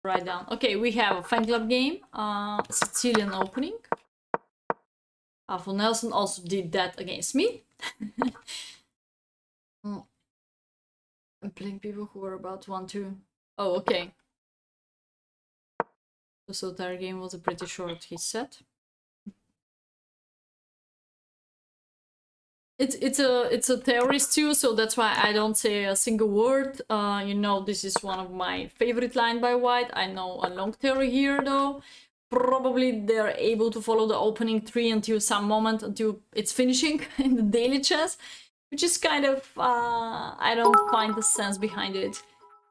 write down. Okay, we have a Fanclub game, Sicilian opening. HalfullNelson also did that against me. I'm playing people who are about 1-2. Oh, okay. The solitaire game was a pretty short, he said. It's a theorist too, so that's why I don't say a single word. You know, this is one of my favorite line by White. I know a long theory here though. Probably they're able to follow the opening 3 until some moment, until it's finishing in the daily chess, which is kind of, I don't find the sense behind it.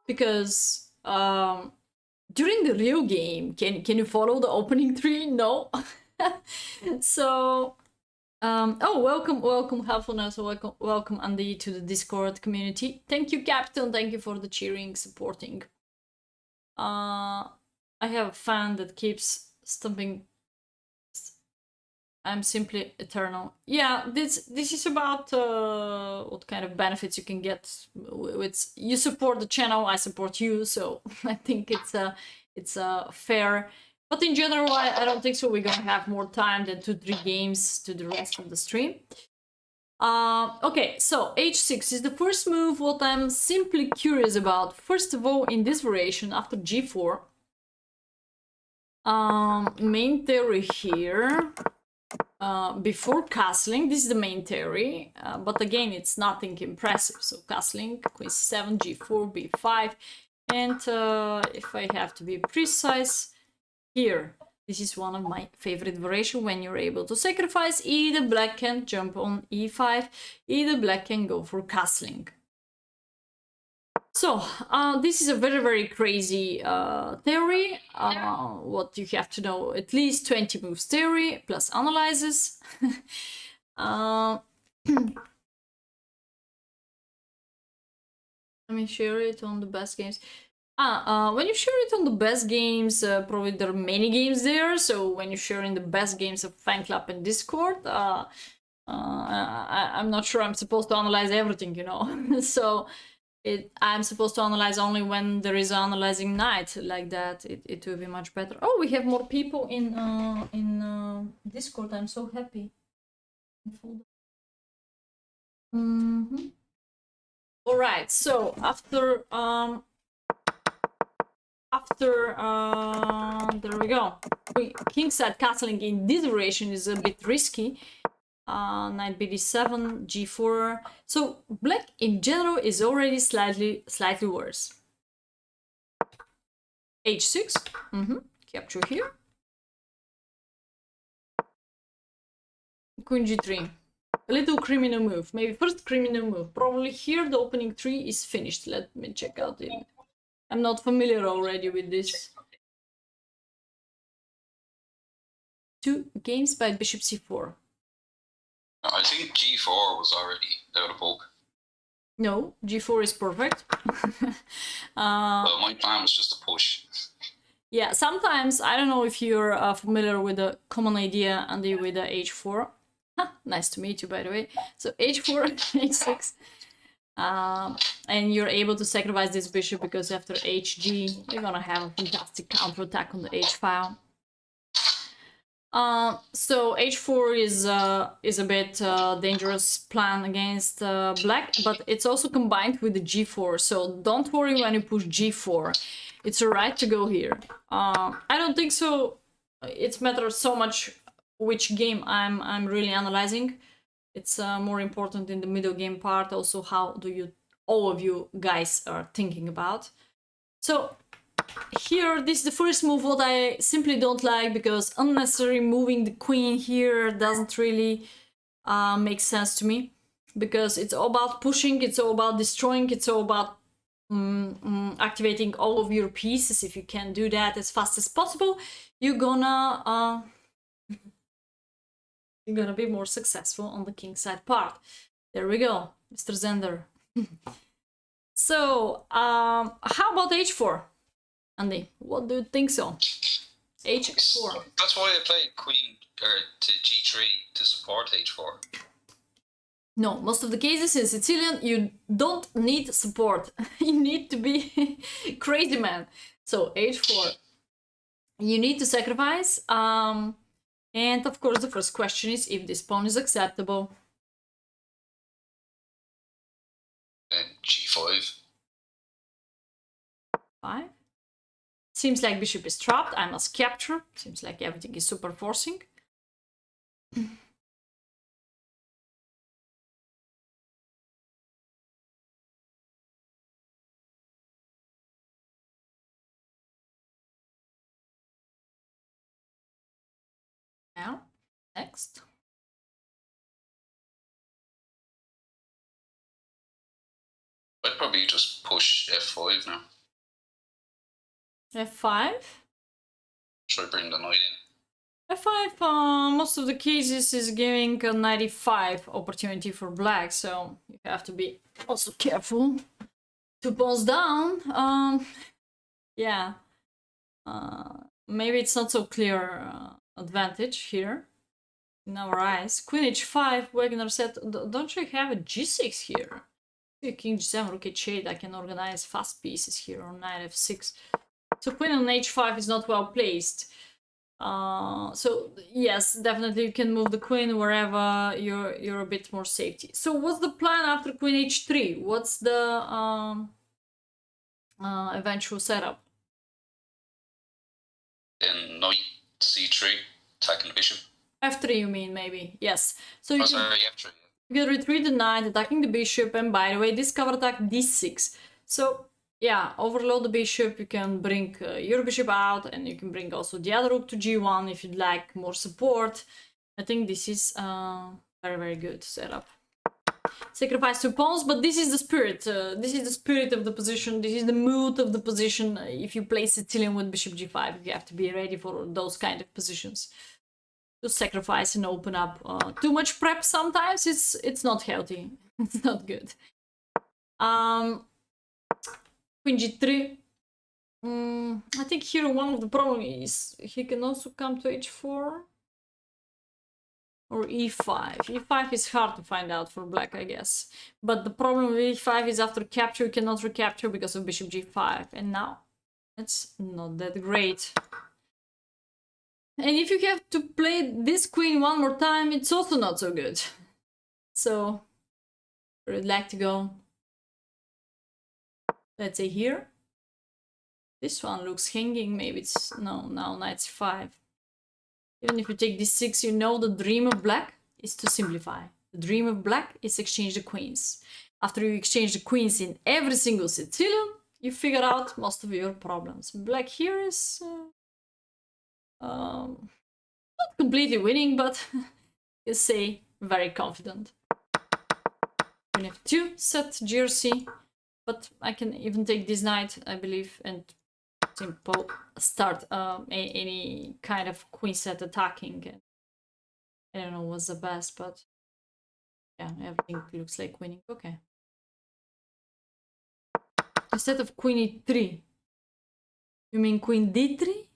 Because during the real game, can you follow the opening 3? No. So... oh, welcome HalfullNelson, welcome Andy to the Discord community. Thank you, Captain, thank you for the cheering, supporting. I have a fan that keeps stumping. I'm simply eternal. Yeah, this is about what kind of benefits you can get with you support the channel, I support you, so I think it's fair. But in general, I don't think so. We're gonna have more time than 2-3 games to the rest of the stream. Okay, so h6 is the first move. What I'm simply curious about, first of all, in this variation after g4, main theory here, before castling, this is the main theory, but again, it's nothing impressive. So castling, queen 7, g4, b5, and if I have to be precise, here, this is one of my favorite variations when you're able to sacrifice. Either black can jump on e5, either black can go for castling. So, this is a very, very crazy theory. What you have to know, at least 20 moves theory plus analyzes. Let me share it on the best games. When you share it on the best games, probably there are many games there, so when you share in the best games of Fanclub and Discord, I'm not sure I'm supposed to analyze everything, you know. So I'm supposed to analyze only when there is an analyzing night like that. It will be much better. Oh, we have more people in Discord. I'm so happy. All right, so after there we go. Kingside castling in this variation is a bit risky. Knight bd7, g4. So black in general is already slightly worse. h6, capture here. Queen g3. A little criminal move. Maybe first criminal move. Probably here the opening 3 is finished. Let me check out it. I'm not familiar already with this. 2 games by bishop c4. I think g4 was already out of bulk. No, g4 is perfect. Well, my plan was just to push. Yeah, sometimes, I don't know if you're familiar with the common idea and with the h4. Nice to meet you, by the way. So h4, h6. And you're able to sacrifice this bishop because after hg, you're gonna have a fantastic counterattack on the h-file. So h4 is a bit dangerous plan against black, but it's also combined with the g4. So don't worry when you push g4. It's alright to go here. I don't think so. It matters so much which game I'm really analyzing. It's more important in the middle game part. Also, how do you all of you guys are thinking about? So here, this is the first move what I simply don't like, because unnecessary moving the queen here doesn't really make sense to me, because it's all about pushing, it's all about destroying, it's all about activating all of your pieces. If you can do that as fast as possible, you're gonna be more successful on the kingside part. There we go, Mr. Zender. So how about h4? Andy, what do you think so? h4. That's why I played queen to g3 to support h4. No, most of the cases in Sicilian, you don't need support. You need to be crazy man. So h4. You need to sacrifice. And of course, the first question is if this pawn is acceptable. And g5. 5. Seems like bishop is trapped. I must capture. Seems like everything is super forcing. Now, next. I'd probably just push f5 now. f5. Try bring the knight in. f5, most of the cases is giving a 95 opportunity for black, so you have to be also careful. 2 pawns down. Yeah. Maybe it's not so clear advantage here in our eyes. Queen h5, Wagner said, don't you have a g6 here? King g7, rook h8, I can organize fast pieces here on knight f6. So queen on h5 is not well placed. So yes, definitely you can move the queen wherever you're a bit more safety. So what's the plan after queen h3? What's the eventual setup? Then knight c3, attacking the bishop. f3 you mean, maybe? Yes. So you sorry, f3. You can retreat the knight, attacking the bishop, and by the way, this cover attack d6. So yeah, overload the bishop, you can bring your bishop out, and you can bring also the other rook to g1 if you'd like more support. I think this is very, very good setup. Sacrifice 2 pawns, but this is the spirit. This is the spirit of the position. This is the mood of the position. If you play Sicilian with bishop g5, you have to be ready for those kind of positions. To sacrifice and open up. Too much prep sometimes it's not healthy. It's not good. Queen g3. I think here one of the problem is he can also come to h4 or e5. e5 is hard to find out for black, I guess. But the problem with e5 is after capture you cannot recapture because of bishop g5. And now it's not that great. And if you have to play this queen one more time, it's also not so good. So, where I'd like to go, let's say here. This one looks hanging, maybe it's, no, now knight c5. Even if you take d6, you know the dream of black is to simplify. The dream of black is exchange the queens. After you exchange the queens in every single Sicilian, you figure out most of your problems. Black here is... not completely winning, but you say very confident. Queen f2, set GRC, but I can even take this knight, I believe, and simple start any kind of queen set attacking. I don't know what's the best, but yeah, everything looks like winning. Okay. Instead of queen e3, you mean queen d3?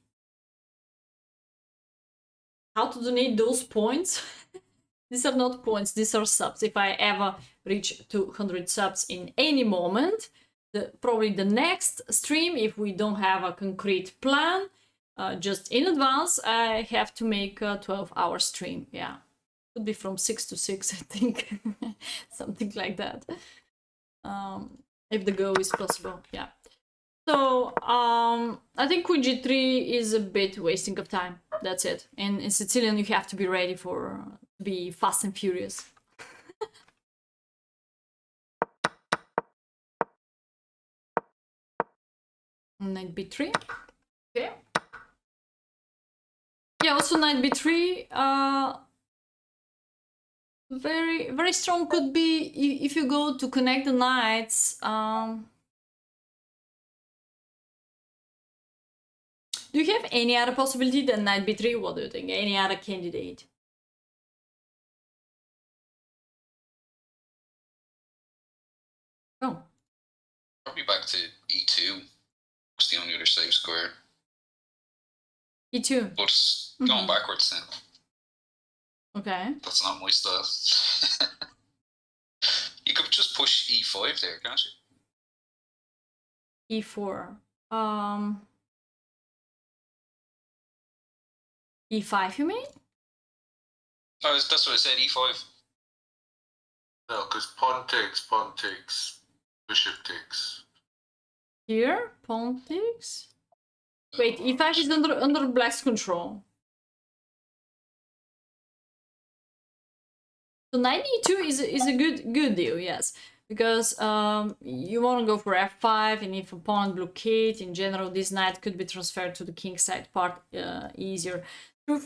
How to donate those points? These are not points, these are subs. If I ever reach 200 subs in any moment, probably the next stream, if we don't have a concrete plan, just in advance, I have to make a 12-hour stream. Yeah, could be from 6 to 6, I think. Something like that. If the goal is possible, yeah. So, I think queen g3 is a bit wasting of time. That's it. And in Sicilian, you have to be ready for be fast and furious. Knight b3. Okay. Yeah, also knight b3. Very, very strong could be if you go to connect the knights. Do you have any other possibility than knight b3? What do you think? Any other candidate? Oh. Probably back to e2. It's the only other safe square. e2? But going backwards then. Okay. That's not my style. You could just push e5 there, can't you? e4. E5, you mean? Oh, that's what I said, E5. No, because pawn takes, bishop takes. Here, pawn takes. Wait, E5 is under black's control. So knight E2 is a good deal, yes. Because you want to go for F5, and if opponent blockade, in general, this knight could be transferred to the king side part easier. Through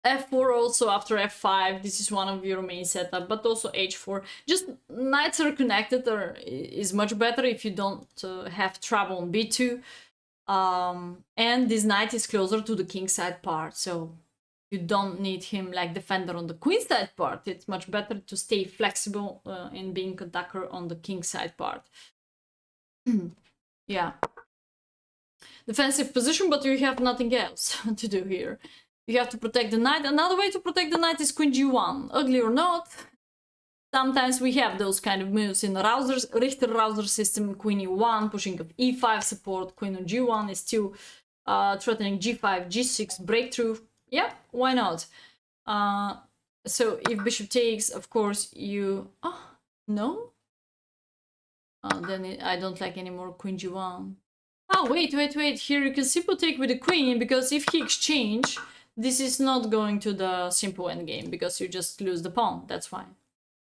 F4 also after F5, this is one of your main setup, but also H4. Just knights are connected is much better if you don't have trouble on B2. And this knight is closer to the king side part, so you don't need him like defender on the queen side part. It's much better to stay flexible in being attacker on the king side part. Yeah. Defensive position, but you have nothing else to do here. You have to protect the knight. Another way to protect the knight is queen g1. Ugly or not, sometimes we have those kind of moves in the Richter-Rauser system. Queen e1, pushing up e5 support. Queen on g1 is still threatening g5, g6 breakthrough. Yeah, why not? So if bishop takes, of course, you... Oh, no? Then I don't like any more queen g1. Oh, wait. Here you can simple take with the queen, because if he exchange, this is not going to the simple endgame, because you just lose the pawn. That's fine.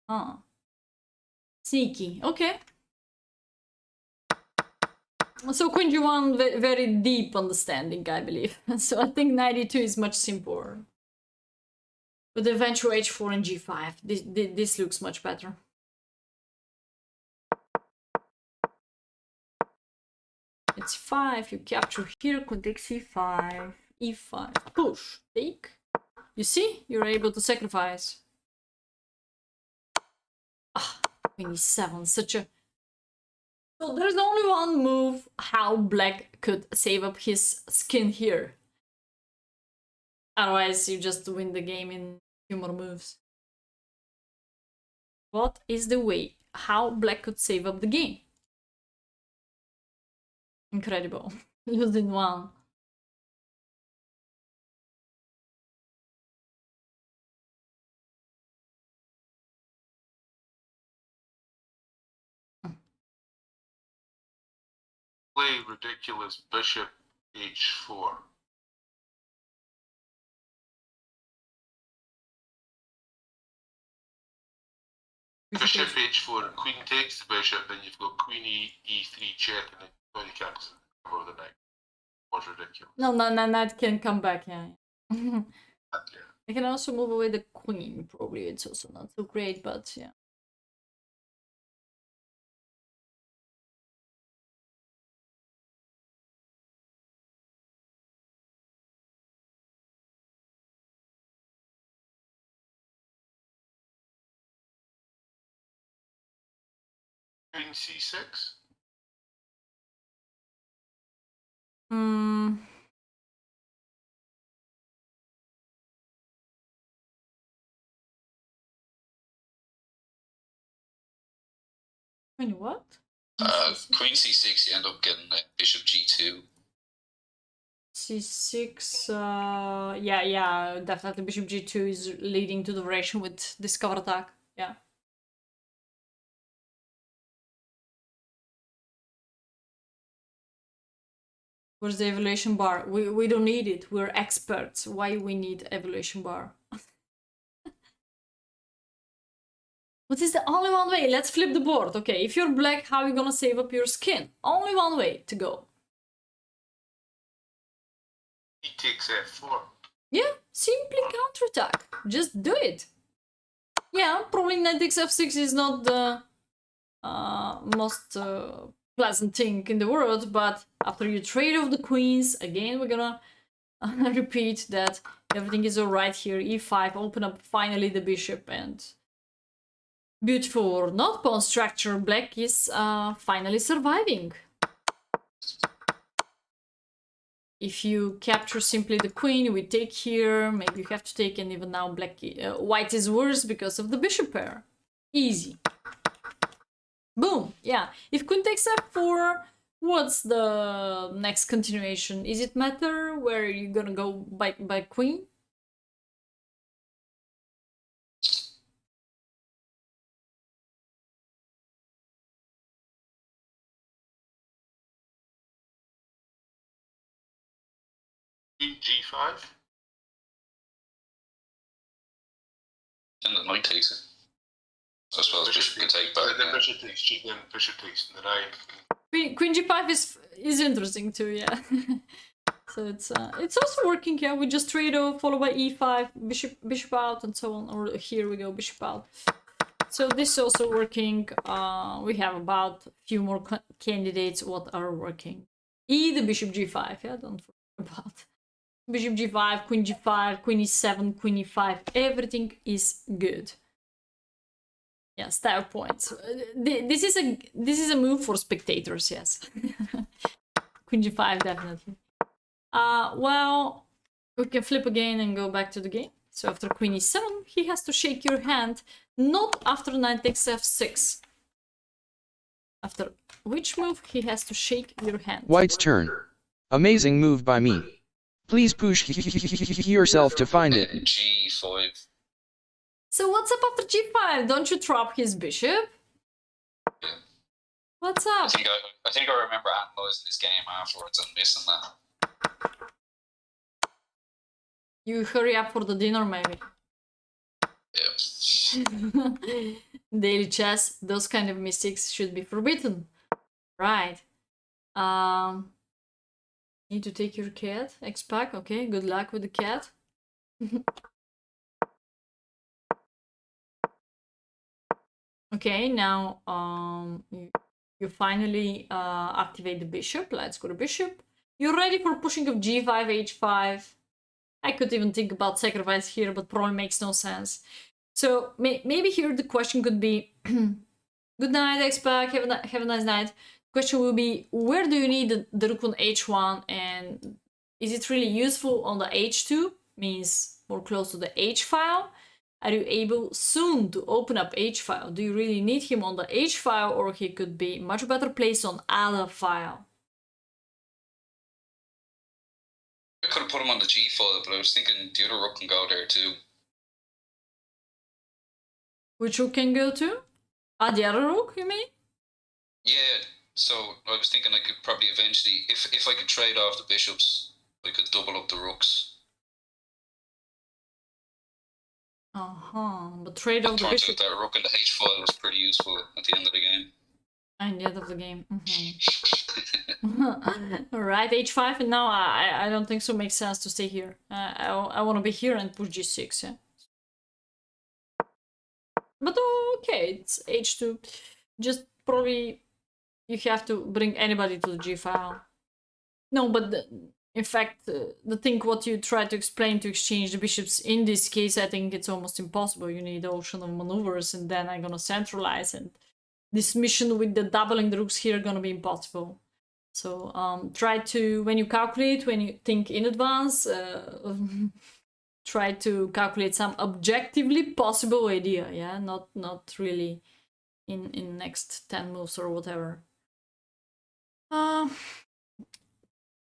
Ah. Sneaky. Okay. So queen g1, very deep understanding, I believe. So I think knight e2 is much simpler. With eventual h4 and g5, this looks much better. It's 5, you capture here, queen takes c5, e5, push, take. You see, you're able to sacrifice. Ah, queen e7, such a... So there's only one move how black could save up his skin here. Otherwise, you just win the game in few more moves. What is the way how black could save up the game? Incredible. Losing one. Play ridiculous bishop h4. Bishop h4, queen takes the bishop, then you've got queen e3 check, and then you can't cover the knight. Was ridiculous. No, knight can come back, yeah. Yeah. I can also move away the queen, probably. It's also not so great, but yeah. Queen c6. Hmm. Queen what? Queen c6, you end up getting bishop g2. C6, yeah, definitely bishop g2 is leading to the variation with this cover attack, yeah. Where's the evaluation bar? We don't need it, we're experts. Why we need evaluation bar? What is the only one way? Let's flip the board. Okay, if you're black, how are you gonna save up your skin? Only one way to go. He takes f4. Yeah, simply counterattack. Just do it. Yeah, probably knight takes f6 is not the most pleasant thing in the world, but after you trade off the queens, again, we're gonna repeat that everything is alright here. e5, open up finally the bishop, and beautiful or not pawn structure, black is finally surviving. If you capture simply the queen, we take here, maybe you have to take, and even now black, white is worse because of the bishop pair. Easy. Boom, yeah. If queen takes f4, what's the next continuation? Is it matter where you're gonna go by queen? Queen G5. And the knight takes it. So I suppose bishop can take back. Then bishop takes cheap, then bishop takes the knight. Queen G5 is interesting too, yeah. So it's also working, yeah. We just trade off, followed by E5, bishop out, and so on. Or here we go, bishop out. So this is also working. We have about a few more candidates what are working. The bishop G5, yeah. Don't forget about bishop G5, Queen G5, Queen E7, Queen E5. Everything is good. Yeah, style points. This is a move for spectators, yes. Queen G5 definitely. Well, we can flip again and go back to the game. So after Queen E7, he has to shake your hand, not after knight takes F6. After which move he has to shake your hand. White's turn. Amazing move by me. Please push yourself to find it. G5. So what's up after G5? Don't you drop his bishop? Yeah. What's up? I think I remember analysing this game afterwards and missing that. You hurry up for the dinner, maybe. Yeah. Daily chess, those kind of mistakes should be forbidden. Right. Need to take your cat, X-Pac. Okay, good luck with the cat. Okay, now you finally activate the bishop. Let's go to bishop. You're ready for pushing of G5, H5. I could even think about sacrifice here, but probably makes no sense. So maybe here the question could be, good night, X-Pac, have a nice night. Question will be, where do you need the rook on H1, and is it really useful on the H2? Means more close to the H file. Are you able soon to open up H file? Do you really need him on the H file, or he could be much better placed on other file? I could have put him on the G file, but I was thinking the other rook can go there too. Which rook can go to? The other rook, you mean? Yeah, so I was thinking I could probably eventually, if I could trade off the bishops, I could double up the rooks. But trade off the Turns bishop. out that rook in the H file was pretty useful at the end of the game. And the end of the game. Alright, H5, and now I don't think so makes sense to stay here. I want to be here and push G6, yeah. But okay, it's H2. Just probably you have to bring anybody to the G file. No, but in fact, the thing what you try to explain to exchange the bishops, in this case, I think it's almost impossible. You need ocean of maneuvers, and then I'm gonna centralize, and this mission with the doubling the rooks here gonna be impossible. So try to, when you calculate, when you think in advance, try to calculate some objectively possible idea, yeah, not really in next 10 moves or whatever.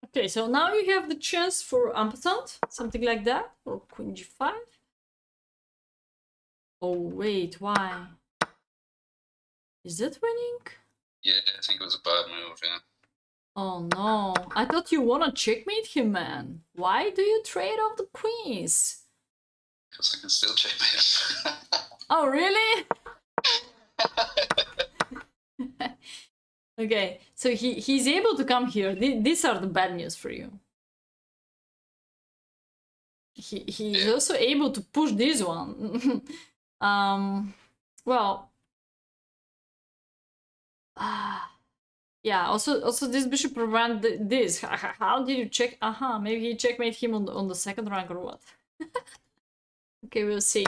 Okay, so now you have the chance for ampersand, something like that, or Queen G5. Oh wait, why? Is that winning? Yeah, I think it was a bad move, yeah. Oh no, I thought you wanna checkmate him, man. Why do you trade off the queens? Because I can still checkmate him. Oh really? Okay, so he's able to come here. These are the bad news for you. He's also able to push this one. Well, yeah. Also, this bishop prevent this. How did you check? Maybe he checkmate him on the second rank or what? Okay, we'll see.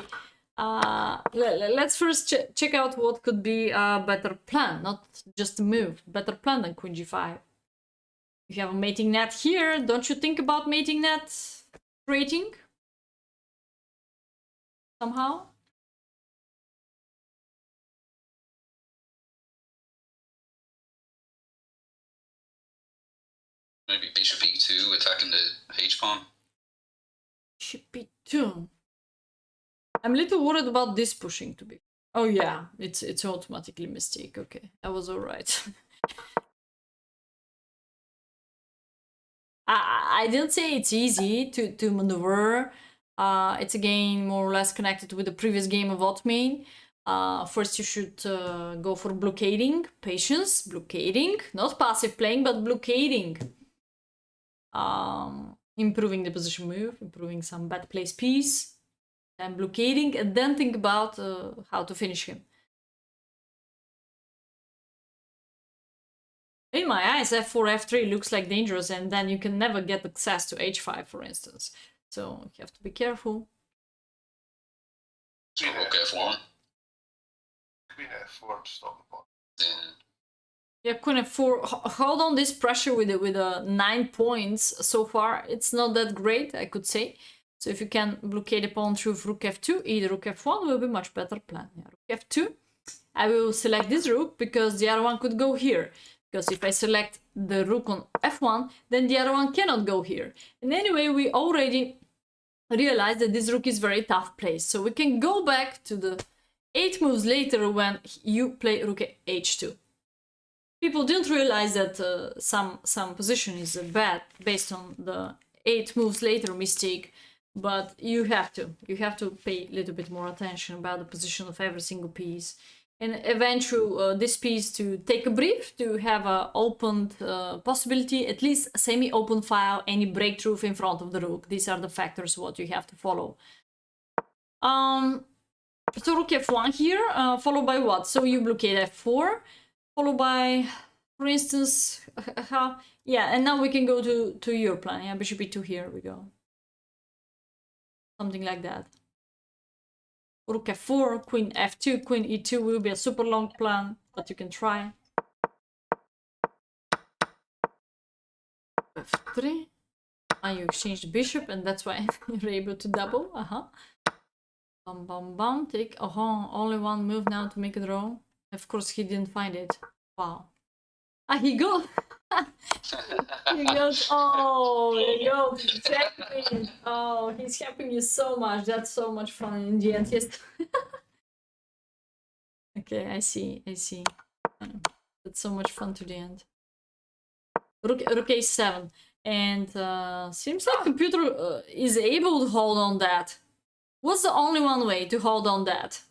Let's first check out what could be a better plan, not just a move, better plan than Queen G5. If you have a mating net here, don't you think about mating net rating? Somehow? Maybe bishop E2 attacking the H pawn. Bishop E2. I'm a little worried about this pushing to be. Oh yeah, it's automatically a mistake. Okay, that was all right. I didn't say it's easy to maneuver. It's again more or less connected with the previous game of Ottoman. First you should go for blockading, patience, blockading, not passive playing, but blockading. Improving the position move, improving some bad place piece, then blockading, and then think about how to finish him. In my eyes, f4, f3 looks like dangerous, and then you can never get access to h5, for instance. So you have to be careful. So rook f1. Queen f4 to stop the pawn. Then Yeah, queen f4. Hold on this pressure with 9 points so far. It's not that great, I could say. So if you can blockade the pawn through rook f2, either rook f1 will be much better plan. Yeah, rook f2. I will select this rook because the other one could go here. Because if I select the rook on f1, then the other one cannot go here. And anyway, we already realized that this rook is very tough placed. So we can go back to the 8 moves later when you play rook h2. People didn't realize that some position is bad based on the 8 moves later mistake, but you have to pay a little bit more attention about the position of every single piece. And eventually this piece to take a brief, to have an opened possibility, at least a semi-open file, any breakthrough in front of the rook. These are the factors what you have to follow. So rook f1 here, followed by what? So you blockade f4, followed by, for instance, yeah, and now we can go to your plan. Yeah, bishop e2 here we go. Something like that. Rook f4, queen f2, queen e2 will be a super long plan, but you can try. f3. And you exchange the bishop, and that's why you're able to double. Bam, bam, bam. Take. Only one move now to make a draw. Of course, he didn't find it. Wow. He got. He got. Oh, there you go. Exactly. Oh, he's helping you so much. That's so much fun in the end. Yes. Okay, I see. That's so much fun to the end. Rook a7, and seems like computer is able to hold on that. What's the only one way to hold on that?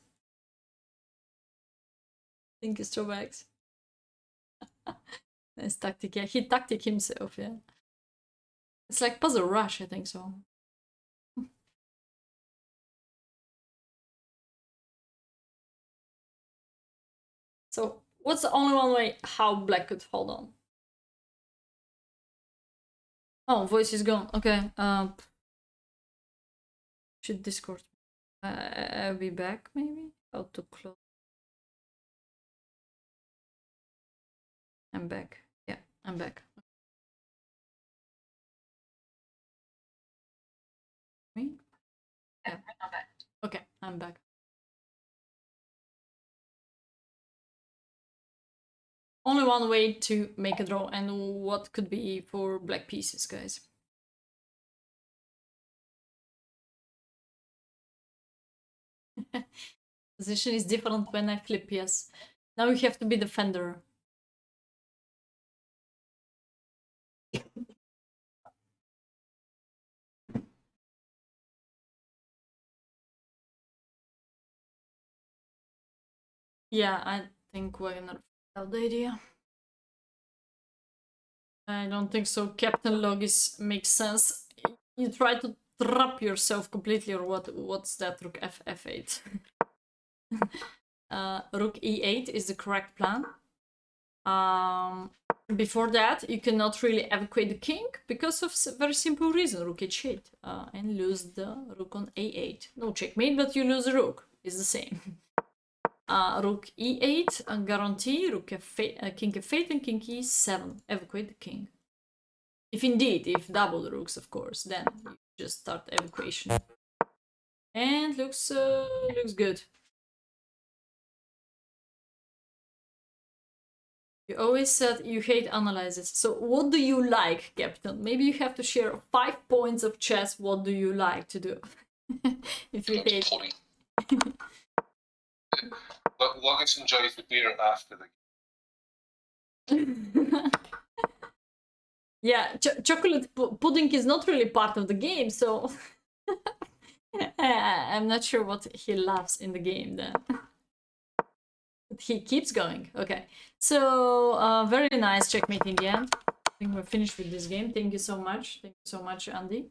Think it's throwbacks. Nice tactic. Yeah, he tactic himself. Yeah, it's like puzzle rush. I think so. So what's the only one way how black could hold on? Oh, voice is gone. Okay. Should Discord. I'll be back maybe. How to close. I'm back. Yeah, I'm back. Me? Yeah. Okay, I'm back. Only one way to make a draw, and what could be for black pieces, guys? Position is different when I flip, yes. Now you have to be defender. Yeah, I think we're gonna have the idea. I don't think so. Captain log makes sense. You try to trap yourself completely, or what's that? Rook f8. Rook e8 is the correct plan. Before that, you cannot really evacuate the king because of a very simple reason. Rook h8 and lose the rook on a8. No checkmate, but you lose the rook. It's the same. Rook e8, guarantee. Rook f8, king f8 and king e7. Evacuate the king. If double the rooks, of course, then you just start evacuation. And looks good. You always said you hate analysis. So what do you like, Captain? Maybe you have to share 5 points of chess. What do you like to do? If you hate. Logis enjoys the beer after the Yeah, chocolate pudding is not really part of the game, so I'm not sure what he loves in the game then. But he keeps going. Okay, so very nice checkmate in the end. I think we're finished with this game. Thank you so much. Thank you so much, Andy.